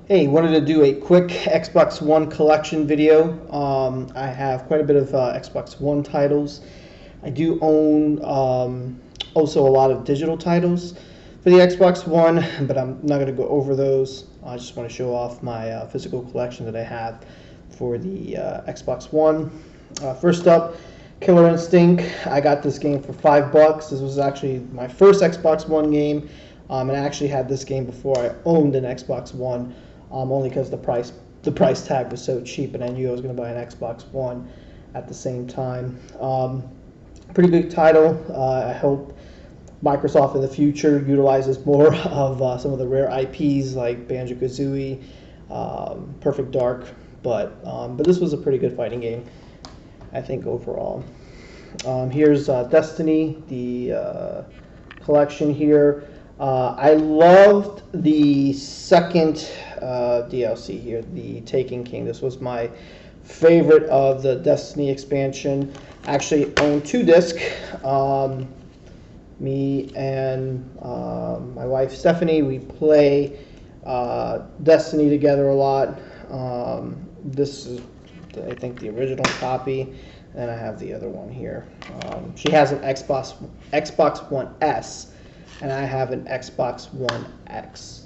Hey, wanted to do a quick Xbox One collection video. I have quite a bit of Xbox One titles. I do own also a lot of digital titles for the Xbox One, but I'm not going to go over those. I just want to show off my physical collection that I have for the Xbox One. First up, Killer Instinct. I got this game for $5. This was actually my first Xbox One game, and I actually had this game before I owned an Xbox One. Only because the price tag was so cheap, and I knew I was going to buy an Xbox One at the same time. Pretty big title. I hope Microsoft in the future utilizes more of some of the rare IPs like Banjo-Kazooie, Perfect Dark, but this was a pretty good fighting game, I think, overall. Here's Destiny, the collection here. I loved the second DLC here, the Taken King. This was my favorite of the Destiny expansion. I actually own 2 discs. Me and my wife Stephanie, we play Destiny together a lot. This is, I think, the original copy, and I have the other one here. She has an Xbox One S, and I have an Xbox One X.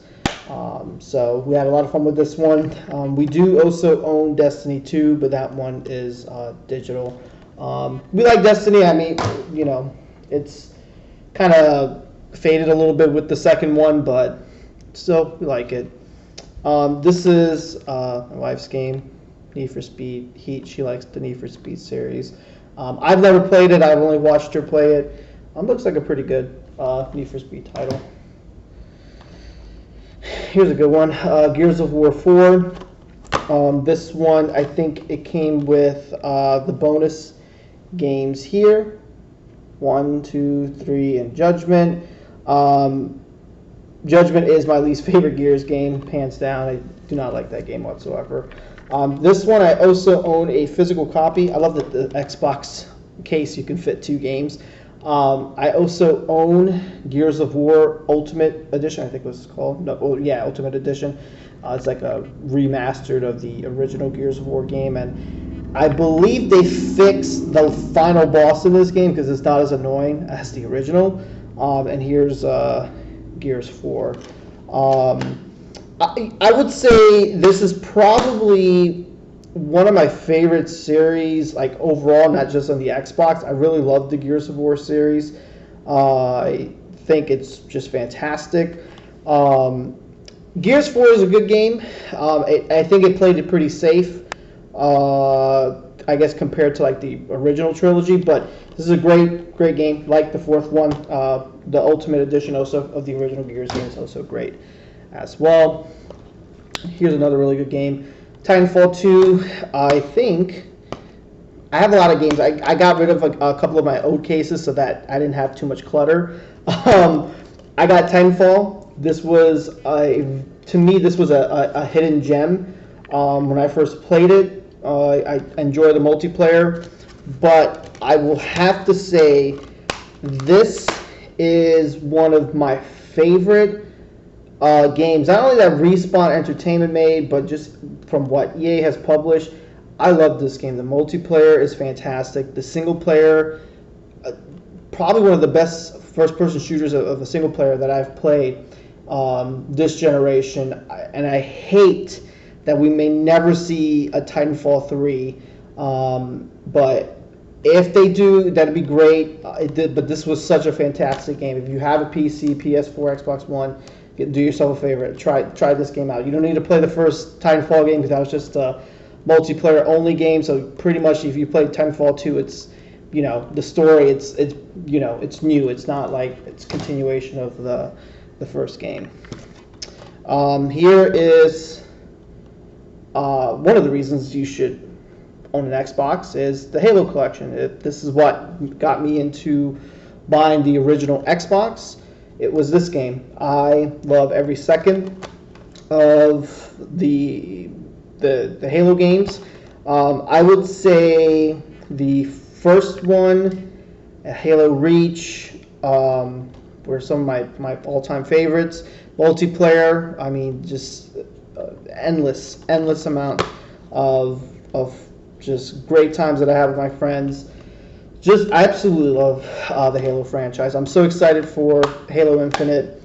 So we had a lot of fun with this one. We do also own Destiny 2, but that one is digital. We like Destiny. I mean, you know, it's kind of faded a little bit with the second one, but still, we like it. This is my wife's game, Need for Speed Heat. She likes the Need for Speed series. I've never played it. I've only watched her play it. Looks like a pretty good Need for Speed title. Here's a good one, Gears of War 4. This one, I think it came with the bonus games here. 1, 2, 3, and Judgment. Judgment is my least favorite Gears game, hands down. I do not like that game whatsoever. This one, I also own a physical copy. I love that the Xbox case you can fit 2 games. I also own Gears of War Ultimate Edition, I think it was called. No, oh, yeah, Ultimate Edition. It's like a remastered of the original Gears of War game, and I believe they fixed the final boss in this game because it's not as annoying as the original. And here's Gears 4. I would say this is probably one of my favorite series, like overall, not just on the Xbox. I really love the Gears of War series. I think it's just fantastic. Gears 4 is a good game. I think it played it pretty safe, I guess, compared to like the original trilogy. But this is a great game. Like the 4th one, the Ultimate Edition also of the original Gears game is also great as well. Here's another really good game. Titanfall 2, I think, I have a lot of games. I got rid of a couple of my old cases so that I didn't have too much clutter. I got Titanfall. This was, to me, this was a hidden gem. When I first played it, I enjoyed the multiplayer, but I will have to say this is one of my favorite games, not only that Respawn Entertainment made, but just from what EA has published. I love this game. The multiplayer is fantastic. The single player, probably one of the best first-person shooters of a single player that I've played this generation. And I hate that we may never see a Titanfall 3, but if they do, that'd be great. But this was such a fantastic game. If you have a PC, PS4, Xbox One, do yourself a favor. Try this game out. You don't need to play the first Titanfall game because that was just a multiplayer only game. So pretty much, if you played Titanfall 2, it's, you know, the story. It's you know, it's new. It's not like it's continuation of the first game. Here is one of the reasons you should own an Xbox is the Halo collection. This is what got me into buying the original Xbox. It was this game. I love every second of the Halo games. I would say the first one, Halo Reach, were some of my all-time favorites. Multiplayer, I mean, just endless amount of just great times that I have with my friends. I absolutely love the Halo franchise. I'm so excited for Halo Infinite.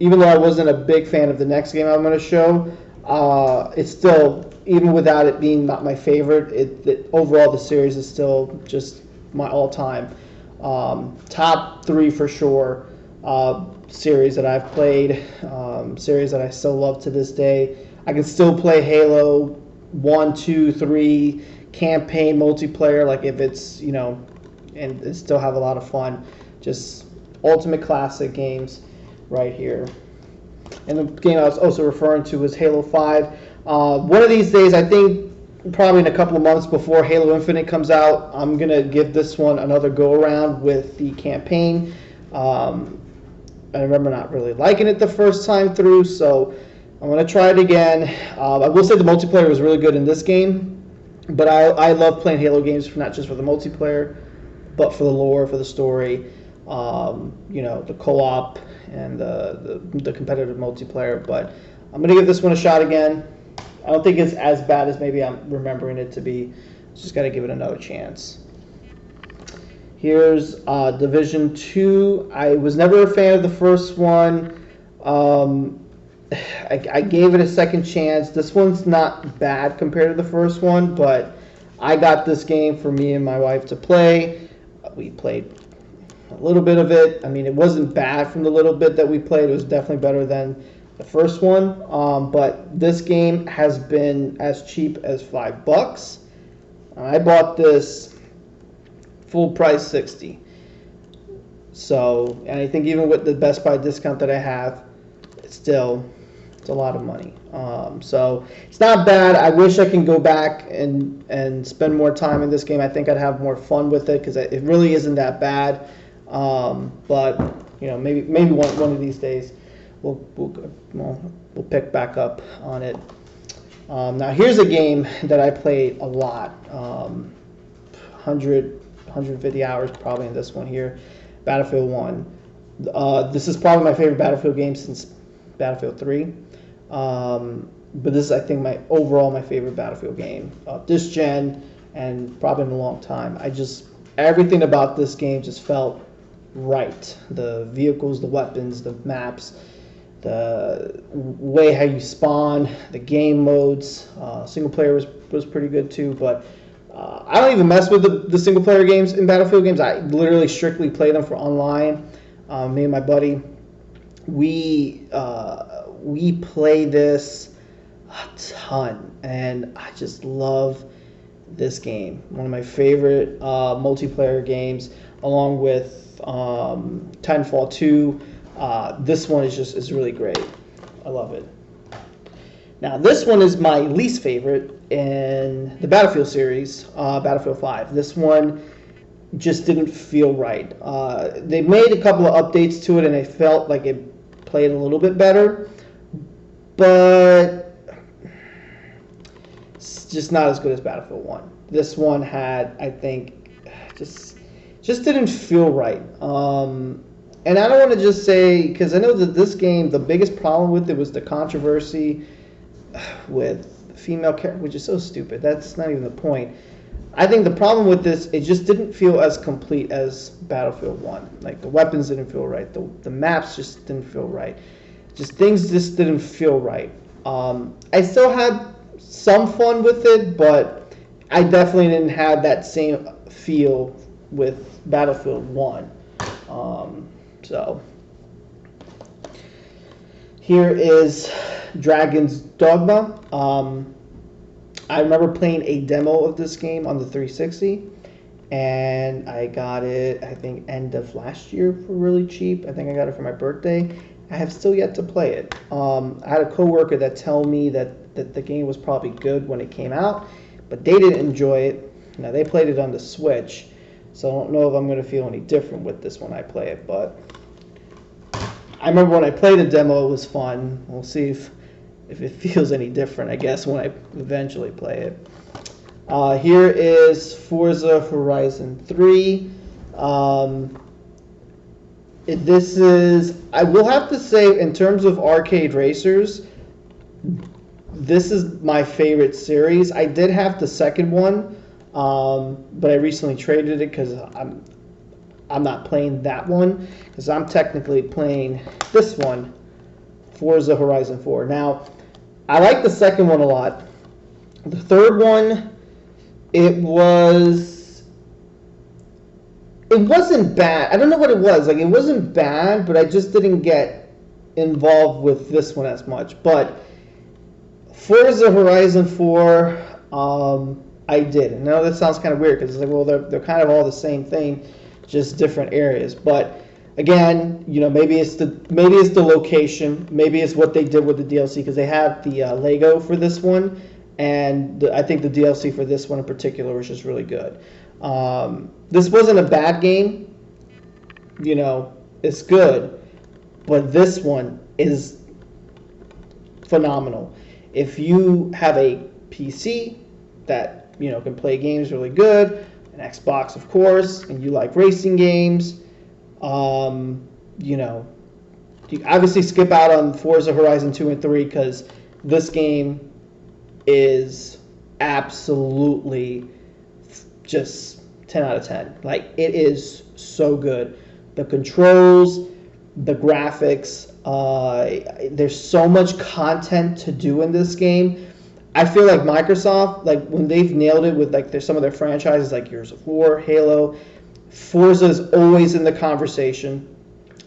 Even though I wasn't a big fan of the next game I'm going to show, it's still, even without it being not my favorite, overall the series is still just my all-time top 3 for sure. Series that I've played, series that I still love to this day. I can still play Halo 1, 2, 3, campaign, multiplayer, like if it's, and still have a lot of fun. Just ultimate classic games right here. And the game I was also referring to was Halo 5. One of these days, I think probably in a couple of months before Halo Infinite comes out, I'm going to give this one another go-around with the campaign. I remember not really liking it the first time through, so I'm going to try it again. I will say the multiplayer was really good in this game, but I love playing Halo games, not just for the multiplayer, but for the lore, for the story, the co-op and the competitive multiplayer. But I'm going to give this one a shot again. I don't think it's as bad as maybe I'm remembering it to be. Just got to give it another chance. Here's Division 2. I was never a fan of the first one. I gave it a second chance. This one's not bad compared to the first one, but I got this game for me and my wife to play. We played a little bit of it. I mean, it wasn't bad from the little bit that we played. It was definitely better than the first one. But this game has been as cheap as $5. I bought this full price $60. So, and I think even with the Best Buy discount that I have, it's a lot of money. So it's not bad. I wish I can go back and spend more time in this game. I think I'd have more fun with it because it really isn't that bad. But maybe one of these days we'll pick back up on it. Now here's a game that I played a lot. 150 hours probably in this one here, Battlefield 1. This is probably my favorite Battlefield game since Battlefield 3. But this is, I think, my favorite Battlefield game of this gen and probably in a long time. Everything about this game just felt right. The vehicles, the weapons, the maps, the way how you spawn, the game modes. Single player was pretty good too, but I don't even mess with the single player games in Battlefield games. I literally strictly play them for online. Me and my buddy, we play this a ton, and I just love this game. One of my favorite multiplayer games, along with Titanfall 2. This one is really great. I love it. Now this one is my least favorite in the Battlefield series, Battlefield 5. This one just didn't feel right. They made a couple of updates to it, and I felt like it played a little bit better, but it's just not as good as Battlefield 1. This one had, I think, just didn't feel right. And I don't want to just say, because I know that this game, the biggest problem with it was the controversy with female character, which is so stupid. That's not even the point. I think the problem with this, it just didn't feel as complete as Battlefield 1. Like, the weapons didn't feel right. The maps just didn't feel right. Things just didn't feel right. I still had some fun with it, but I definitely didn't have that same feel with Battlefield 1. So here is Dragon's Dogma. I remember playing a demo of this game on the 360, and I got it, I think, end of last year for really cheap. I think I got it for my birthday. I have still yet to play it. I had a coworker that told me that the game was probably good when it came out, but they didn't enjoy it. Now, they played it on the Switch, so I don't know if I'm going to feel any different with this when I play it, but I remember when I played the demo, it was fun. We'll see if it feels any different, I guess, when I eventually play it. Here is Forza Horizon 3. This is, I will have to say, in terms of arcade racers, this is my favorite series. I did have the second one, but I recently traded it because I'm not playing that one, because I'm technically playing this one, Forza Horizon 4. Now, I like the second one a lot. The third one, it wasn't bad. I don't know what it was. Like, it wasn't bad, but I just didn't get involved with this one as much. But Forza Horizon 4, I did. And now that sounds kind of weird, because it's like, well, they're kind of all the same thing, just different areas. But again, maybe it's the location, maybe it's what they did with the DLC, because they had the Lego for this one, and I think the DLC for this one in particular was just really good. This wasn't a bad game, it's good, but this one is phenomenal. If you have a PC that can play games really good, an Xbox of course, and you like racing games, you obviously skip out on Forza Horizon 2 and 3, because this game is absolutely just 10 out of 10. Like, it is so good. The controls, the graphics, there's so much content to do in this game. I feel like Microsoft, like, when they've nailed it with like some of their franchises like Gears of War, Halo, Forza is always in the conversation.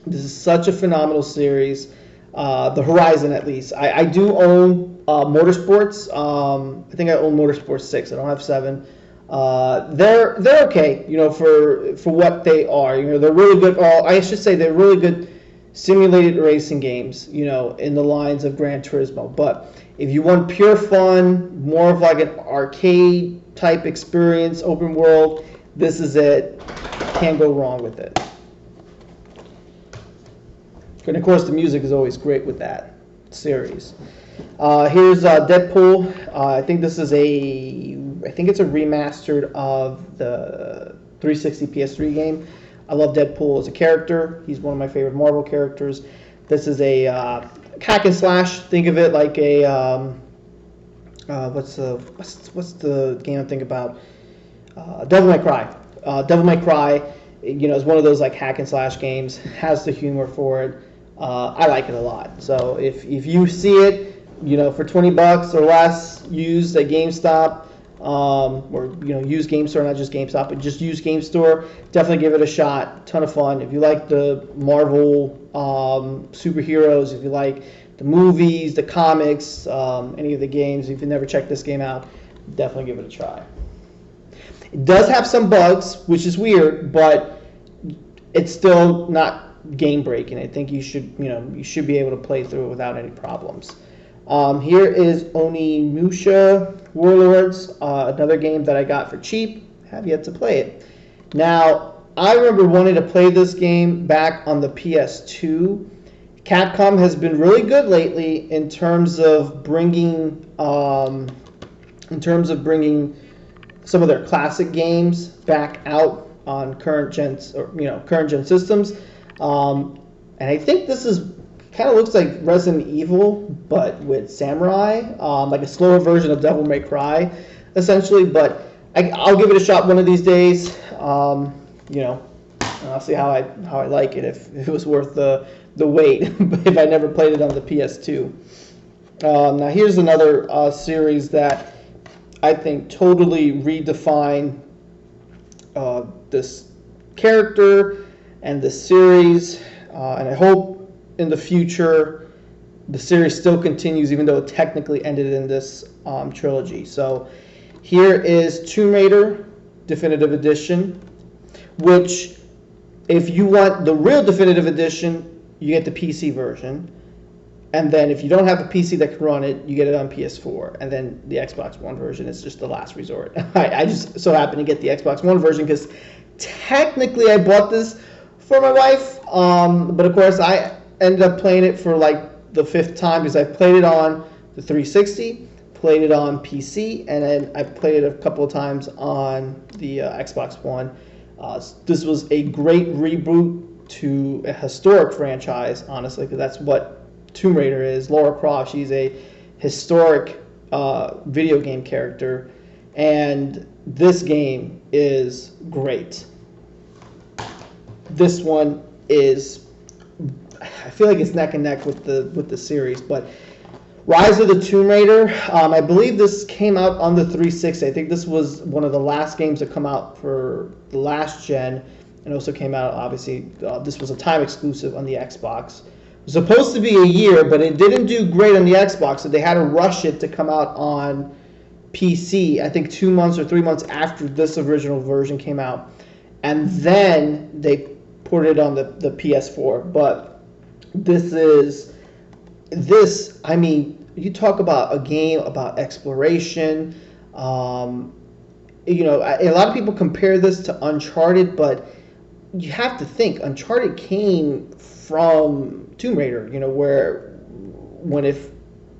This is such a phenomenal series. The Horizon, at least. I do own Motorsports. I think I own Motorsports 6. I don't have 7. They're okay, for what they are. They're really good. I should say they're really good simulated racing games, in the lines of Gran Turismo. But if you want pure fun, more of like an arcade type experience, open world, this is it. Can't go wrong with it. And of course, the music is always great with that series. Here's Deadpool. I think it's a remastered of the 360 PS3 game. I love Deadpool as a character. He's one of my favorite Marvel characters. This is a hack and slash. Think of it like a what's the game I'm thinking about? Devil May Cry. Devil May Cry, is one of those like hack and slash games. Has the humor for it. I like it a lot. So if you see it, for $20 or less, used at GameStop, or use Game Store, not just GameStop, but just use Game Store. Definitely give it a shot. Ton of fun. If you like the Marvel superheroes, if you like the movies, the comics, any of the games, if you've never checked this game out, definitely give it a try. It does have some bugs, which is weird, but it's still not game breaking. I think you should be able to play through it without any problems. Here is Onimusha Warlords, another game that I got for cheap. Have yet to play it. Now, I remember wanting to play this game back on the PS2. Capcom has been really good lately in terms of bringing some of their classic games back out on current gen systems. And I think this is kind of looks like Resident Evil, but with samurai, like a slower version of Devil May Cry, essentially. But I'll give it a shot one of these days. And I'll see how I like it, if it was worth the wait. If I never played it on the PS2. Now here's another series that I think totally redefined this character and the series, and I hope in the future the series still continues, even though it technically ended in this trilogy. So here is Tomb Raider Definitive Edition, which, if you want the real Definitive Edition, you get the PC version. And then if you don't have a PC that can run it, you get it on PS4. And then the Xbox One version is just the last resort. I just so happen to get the Xbox One version because technically I bought this for my wife. But of course I ended up playing it for like the 5th time, because I played it on the 360, played it on PC, and then I played it a couple of times on the Xbox One. This was a great reboot to a historic franchise, honestly, because that's what Tomb Raider is. Lara Croft, she's a historic video game character, and this game is great. This one is, I feel like it's neck and neck with the series, but Rise of the Tomb Raider, I believe this came out on the 360. I think this was one of the last games to come out for the last gen, and also came out, obviously, this was a time exclusive on the Xbox. It was supposed to be a year, but it didn't do great on the Xbox, so they had to rush it to come out on PC, I think 2 months or 3 months after this original version came out. And then they put it on the PS4. But I mean, you talk about a game about exploration. You know, a lot of people compare this to Uncharted, but you have to think Uncharted came from Tomb Raider, you know,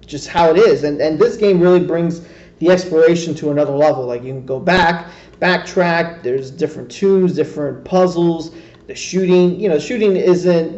just how it is. And this game really brings the exploration to another level. Like, you can go backtrack, there's different tombs, different puzzles. The shooting isn't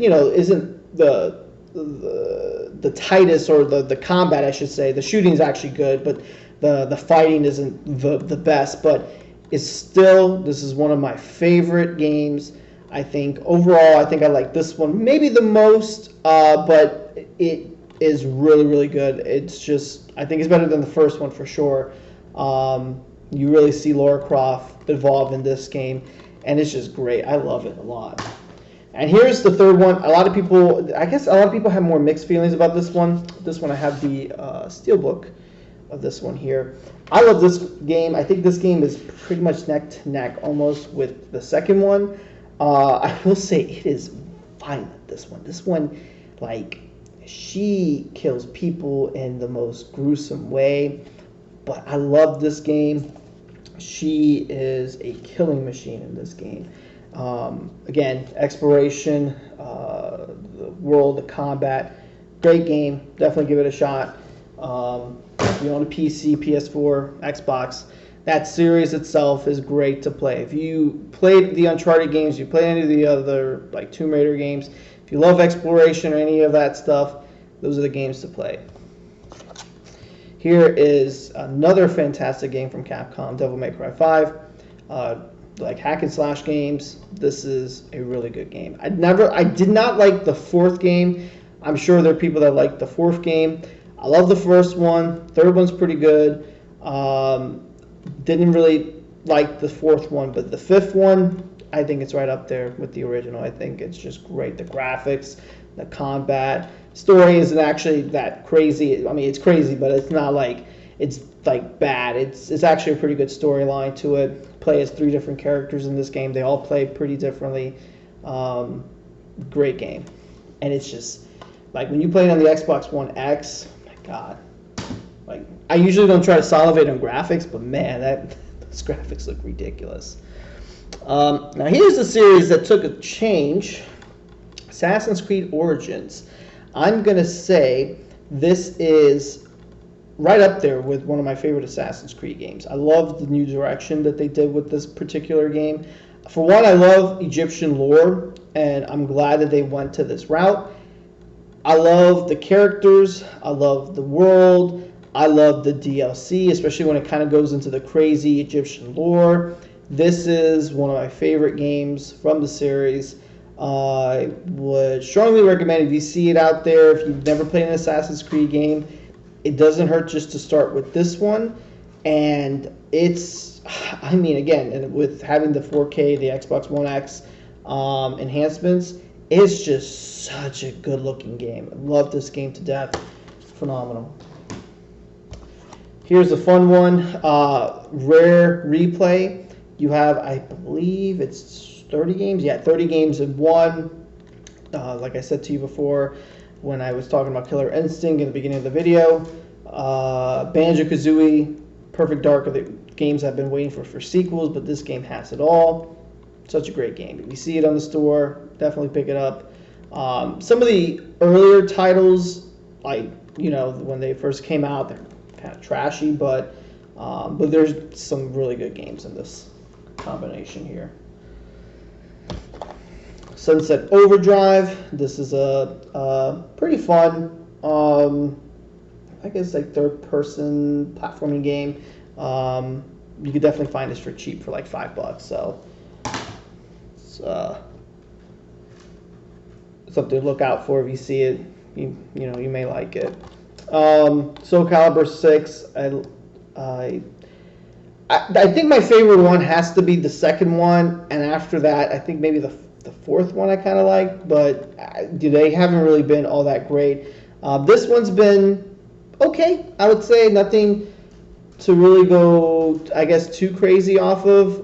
the tightest, or the combat, I should say. The shooting is actually good, but the fighting isn't the best. But this is one of my favorite games. I think overall, I like this one maybe the most, but it is really, really good. It's just, I think it's better than the first one for sure. You really see Lara Croft evolve in this game, and it's just great. I love it a lot. And here's the third one. I guess a lot of people have more mixed feelings about this one. This one, I have the steelbook of this one here. I love this game. I think this game is pretty much neck to neck almost with the second one. I will say it is violent, this one. This one, like, she kills people in the most gruesome way. But I love this game. She is a killing machine in this game. Again, exploration, the world, the combat. Great game. Definitely give it a shot. If you own a PC, PS4, Xbox, that series itself is great to play. If you played the Uncharted games, you play any of the other like Tomb Raider games, if you love exploration or any of that stuff, those are the games to play. Here is another fantastic game from Capcom, Devil May Cry 5. Like hack and slash games, this is a really good game. I did not like the fourth game. I'm sure there are people that like the fourth game. I love the first one. Third one's pretty good. Didn't really like the fourth one, but the fifth one, I think it's right up there with the original. I think it's just great. The graphics, the combat, story isn't actually that crazy. I mean, it's crazy, but it's not like it's like bad. It's actually a pretty good storyline to it. Play as 3 different characters in this game. They all play pretty differently. Great game, and it's just like when you play it on the Xbox One X. Oh my God. Like, I usually don't try to salivate on graphics, but man, those graphics look ridiculous. Now here's a series that took a change. Assassin's Creed Origins. I'm going to say this is right up there with one of my favorite Assassin's Creed games. I love the new direction that they did with this particular game. For one, I love Egyptian lore, and I'm glad that they went to this route. I love the characters. I love the world. I love the DLC, especially when it kind of goes into the crazy Egyptian lore. This is one of my favorite games from the series. I would strongly recommend, if you see it out there, if you've never played an Assassin's Creed game, it doesn't hurt just to start with this one. And it's, I mean, again, and with having the 4K, the Xbox One X enhancements, it's just such a good looking game. I love this game to death. Phenomenal. Here's a fun one, Rare Replay. You have, I believe it's 30 games? Yeah, 30 games in one. Like I said to you before when I was talking about Killer Instinct in the beginning of the video. Banjo-Kazooie, Perfect Dark are the games I've been waiting for sequels, but this game has it all. Such a great game. If you see it on the store, definitely pick it up. Some of the earlier titles, like, you know, when they first came out, they're kind of trashy, but there's some really good games in this combination here. Sunset Overdrive. This is a pretty fun. I guess like third-person platforming game. You could definitely find this for cheap for like $5. So it's something to look out for if you see it. You may like it. Soul Calibur 6. I think my favorite one has to be the second one, and after that, I think maybe the fourth one I kind of like, but they haven't really been all that great. This one's been okay, I would say. Nothing to really go, I guess, too crazy off of.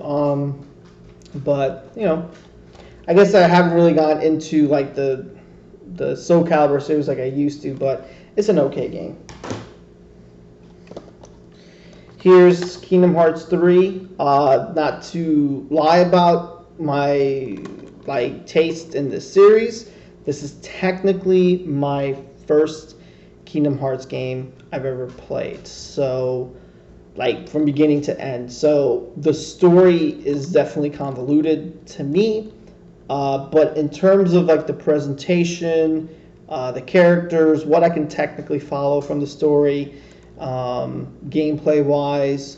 But I guess I haven't really gone into like the Soul Calibur series like I used to, but it's an okay game. Here's Kingdom Hearts 3. Not to lie about my taste in this series, this is technically my first Kingdom Hearts game I've ever played. So, from beginning to end. So the story is definitely convoluted to me, but in terms of the presentation, the characters, what I can technically follow from the story. Gameplay wise,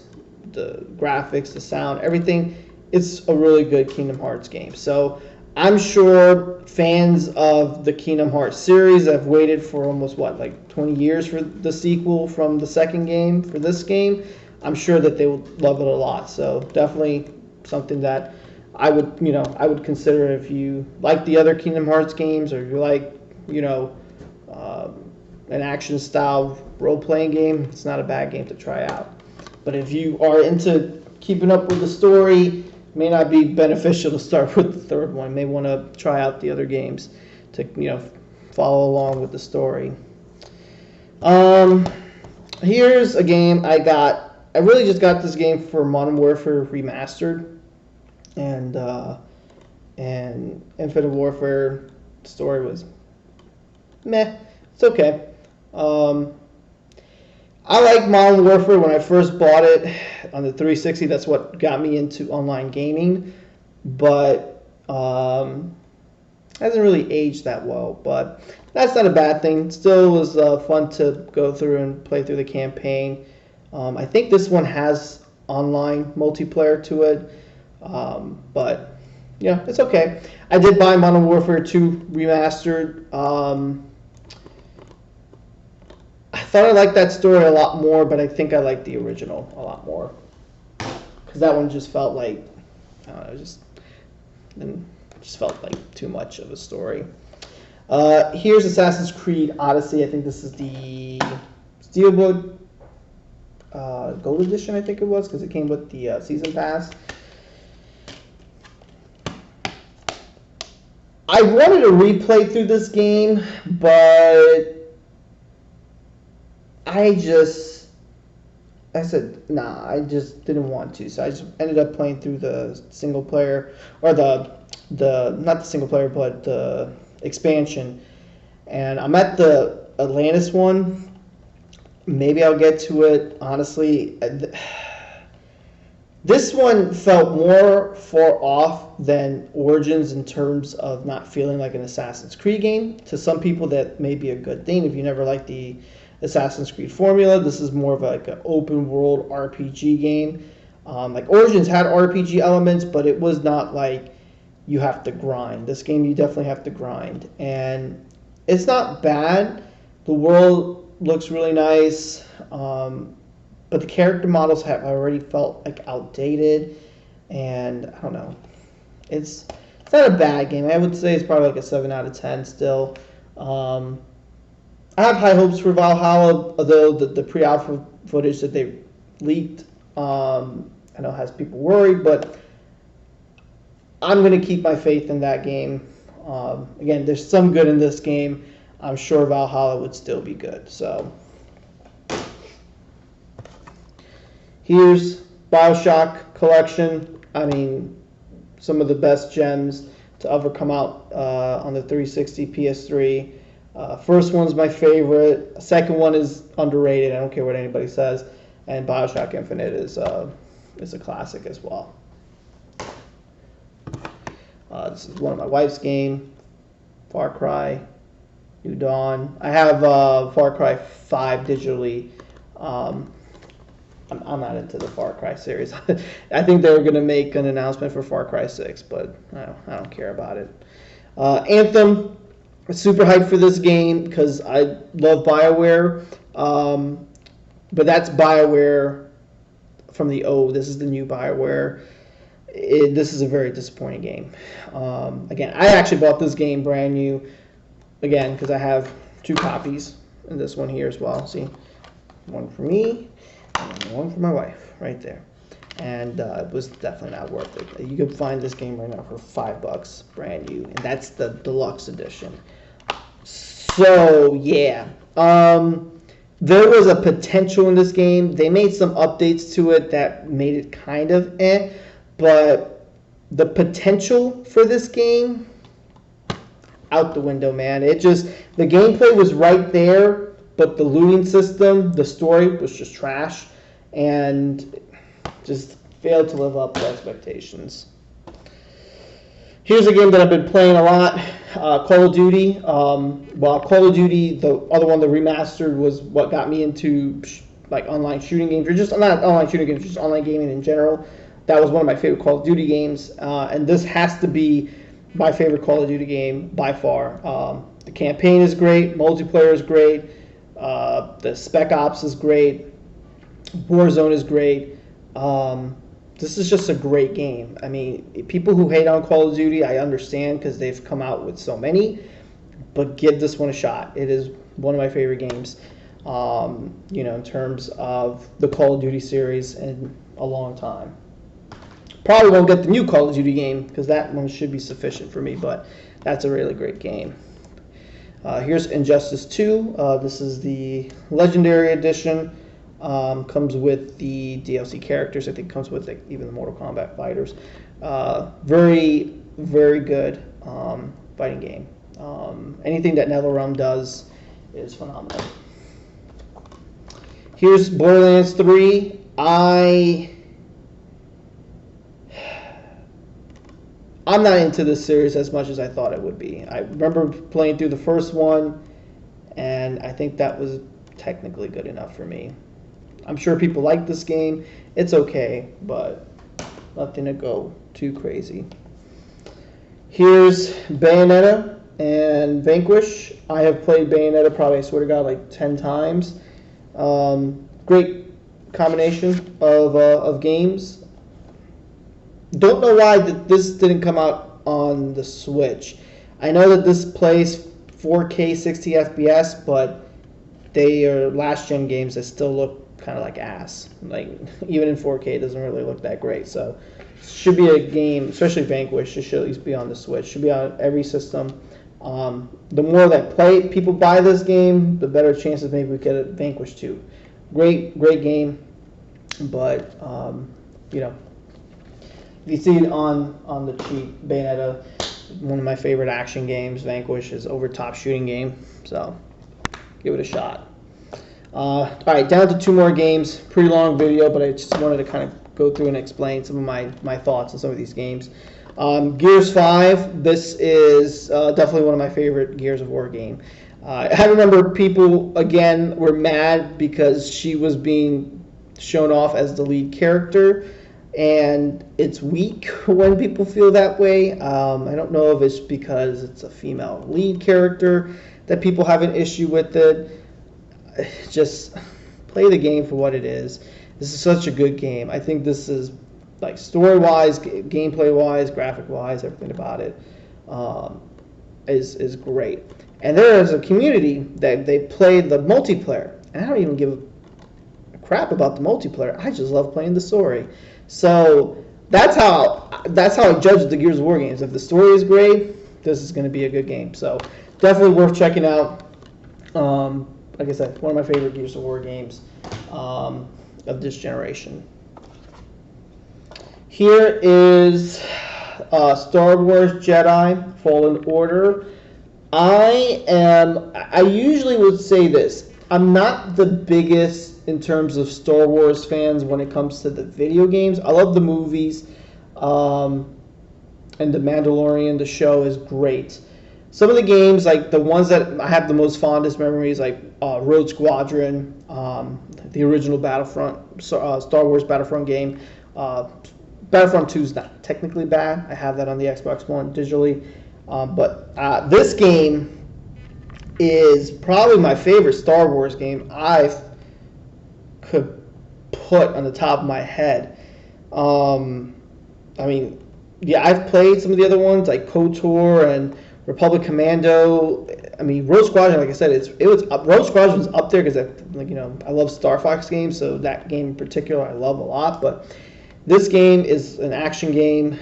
the graphics, the sound, everything, it's a really good Kingdom Hearts game. So I'm sure fans of the Kingdom Hearts series have waited for almost 20 years for the sequel from the second game for this game. I'm sure that they will love it a lot. So definitely something that I would consider if you like the other Kingdom Hearts games, or if you like an action style role-playing game. It's not a bad game to try out. But if you are into keeping up with the story, it may not be beneficial to start with the third one. You may want to try out the other games to follow along with the story. Here's a game I really just got this game for Modern Warfare Remastered, and Infinite Warfare story was meh. It's okay. I like Modern Warfare. When I first bought it on the 360, that's what got me into online gaming, but hasn't really aged that well, but that's not a bad thing. Still was fun to go through and play through the campaign. I think this one has online multiplayer to it, but yeah, it's okay. I did buy Modern Warfare 2 Remastered. I thought I liked that story a lot more, but I think I liked the original a lot more, because that one just felt like, I don't know, just felt like too much of a story. Here's Assassin's Creed Odyssey. I think this is the Steelbook Gold Edition, I think it was, because it came with the Season Pass. I wanted to replay through this game, but I said, nah, I just didn't want to. So I just ended up playing through the single player, or not the single player, but the expansion. And I'm at the Atlantis one. Maybe I'll get to it. Honestly, this one felt more far off than Origins in terms of not feeling like an Assassin's Creed game. To some people, that may be a good thing. If you never liked the Assassin's Creed formula, this is more of an open world RPG game. Origins had RPG elements, but it was not like you have to grind. This game, you definitely have to grind, and it's not bad. The world looks really nice, but the character models have already felt outdated, and I don't know. It's not a bad game. I would say it's probably a 7 out of 10 still. I have high hopes for Valhalla, although the pre-alpha footage that they leaked, I know has people worried, but I'm going to keep my faith in that game. Again, there's some good in this game. I'm sure Valhalla would still be good. So here's BioShock Collection. I mean, some of the best gems to ever come out on the 360 PS3. First one's my favorite. Second one is underrated. I don't care what anybody says. And BioShock Infinite is a classic as well. This is one of my wife's game, Far Cry. New Dawn. I have Far Cry 5 digitally. I'm not into the Far Cry series. I think they were going to make an announcement for Far Cry 6, but I don't care about it. Anthem, super hyped for this game because I love BioWare. But that's BioWare from the old. This is the new BioWare. This is a very disappointing game. Again, I actually bought this game brand new, again, because I have 2 copies, and this one here as well. See, one for me, and one for my wife, right there. And it was definitely not worth it. You can find this game right now for $5, brand new, and that's the deluxe edition. So yeah, there was a potential in this game. They made some updates to it that made it kind of but the potential for this game, out the window, man. The gameplay was right there, but the looting system, the story was just trash, and just failed to live up to expectations. Here's a game that I've been playing a lot, Call of Duty. While Call of Duty, the other one, the remastered, was what got me into like online shooting games, or just not online shooting games, just online gaming in general. That was one of my favorite Call of Duty games, and this has to be my favorite Call of Duty game by far. The campaign is great, multiplayer is great, the Spec Ops is great, Warzone is great. This is just a great game. I mean, people who hate on Call of Duty, I understand because they've come out with so many, but give this one a shot. It is one of my favorite games, in terms of the Call of Duty series in a long time. Probably won't get the new Call of Duty game because that one should be sufficient for me, but that's a really great game. Here's Injustice 2. This is the Legendary Edition. Comes with the DLC characters. I think comes with even the Mortal Kombat fighters. Very, very good fighting game. Anything that NetherRealm does is phenomenal. Here's Borderlands 3. I'm not into this series as much as I thought it would be. I remember playing through the first one, and I think that was technically good enough for me. I'm sure people like this game. It's okay, but nothing to go too crazy. Here's Bayonetta and Vanquish. I have played Bayonetta probably, I swear to God, like 10 times. Great combination of games. Don't know why this didn't come out on the Switch. I know that this plays 4K 60 FPS, but they are last-gen games that still look kind of like ass. Like, even in 4K, it doesn't really look that great. So, should be a game, especially Vanquish, it should at least be on the Switch. Should be on every system. The more that people buy this game, the better chances maybe we get a Vanquish 2. Great game, but, if you see it on the cheap, Bayonetta, one of my favorite action games. Vanquish is over top shooting game, so give it a shot. All right, down to 2 more games. Pretty long video, but I just wanted to kind of go through and explain some of my thoughts on some of these games. Gears 5. This is definitely one of my favorite Gears of War game. I remember people again were mad because she was being shown off as the lead character. And it's weak when people feel that way. I don't know if it's because it's a female lead character that people have an issue with it. Just play the game for what it is. This is such a good game. I think this is, like, story-wise, gameplay-wise, graphic-wise, everything about it is great. And there is a community that they play the multiplayer. And I don't even give a crap about the multiplayer. I just love playing the story. So that's how I judge the Gears of War games. If the story is great, this is going to be a good game. So definitely worth checking out. Like I said, one of my favorite Gears of War games of this generation. Here is Star Wars Jedi Fallen Order. I usually would say this. I'm not the biggest in terms of Star Wars fans when it comes to the video games. I love the movies, and The Mandalorian, the show, is great. some of the games, like the ones that I have the most fondest memories, like Rogue Squadron, the original Battlefront, Star Wars Battlefront game. Battlefront 2 is not technically bad. I have that on the Xbox One digitally. But this game is probably my favorite Star Wars game I could put on the top of my head. I mean, yeah, I've played some of the other ones like KOTOR and Republic Commando. I mean, Rogue Squadron, like I said, Rogue Squadron was up there because I love Star Fox games, so that game in particular I love a lot. But this game is an action game,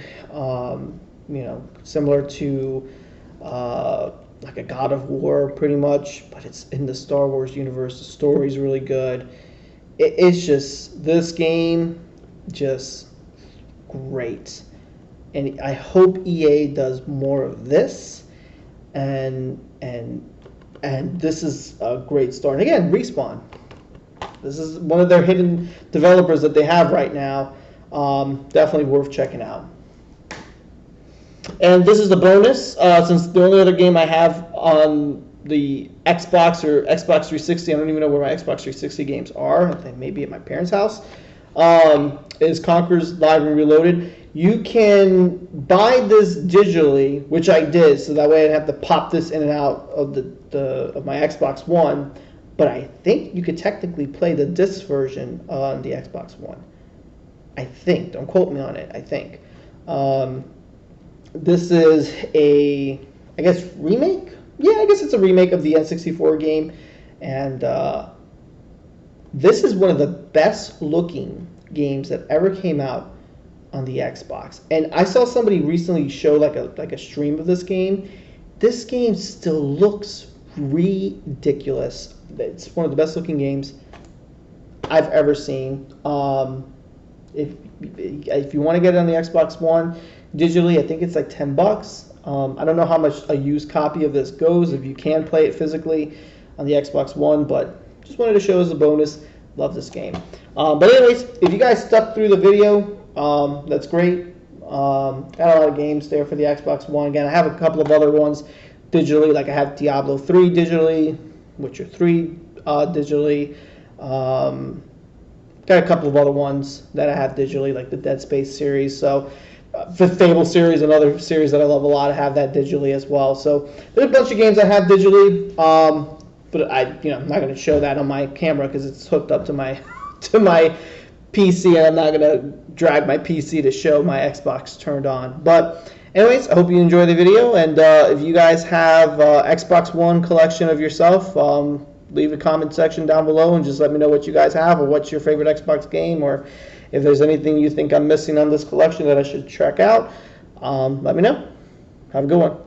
similar to like a God of War, pretty much, but it's in the Star Wars universe. The story's really good. It's just, this game, just great. And I hope EA does more of this. And this is a great start. And again, Respawn. This is one of their hidden developers that they have right now. Definitely worth checking out. And this is the bonus, since the only other game I have on the Xbox or Xbox 360, I don't even know where my Xbox 360 games are, I think maybe at my parents' house, is Conker's Live and Reloaded. You can buy this digitally, which I did, so that way I didn't have to pop this in and out of of my Xbox One, but I think you could technically play the disc version on the Xbox One. I think. Don't quote me on it. I think. This is a, I guess, remake? Yeah, I guess it's a remake of the N64 game. And this is one of the best looking games that ever came out on the Xbox. And I saw somebody recently show like a stream of this game. This game still looks ridiculous. It's one of the best looking games I've ever seen. If you want to get it on the Xbox One digitally, I think it's like $10. I don't know how much a used copy of this goes, if you can play it physically on the Xbox One, but just wanted to show as a bonus. Love this game. But anyways, if you guys stuck through the video, that's great. Got a lot of games there for the Xbox One. Again, I have a couple of other ones digitally, like I have Diablo 3 digitally, Witcher 3 digitally. Got a couple of other ones that I have digitally, like the Dead Space series. So, the Fable series, another series that I love a lot, I have that digitally as well. So, there's a bunch of games I have digitally, but I'm not going to show that on my camera because it's hooked up to my PC, and I'm not going to drag my PC to show my Xbox turned on. But anyways, I hope you enjoy the video, and if you guys have Xbox One collection of yourself, leave a comment section down below and just let me know what you guys have, or what's your favorite Xbox game, or if there's anything you think I'm missing on this collection that I should check out. Let me know. Have a good one.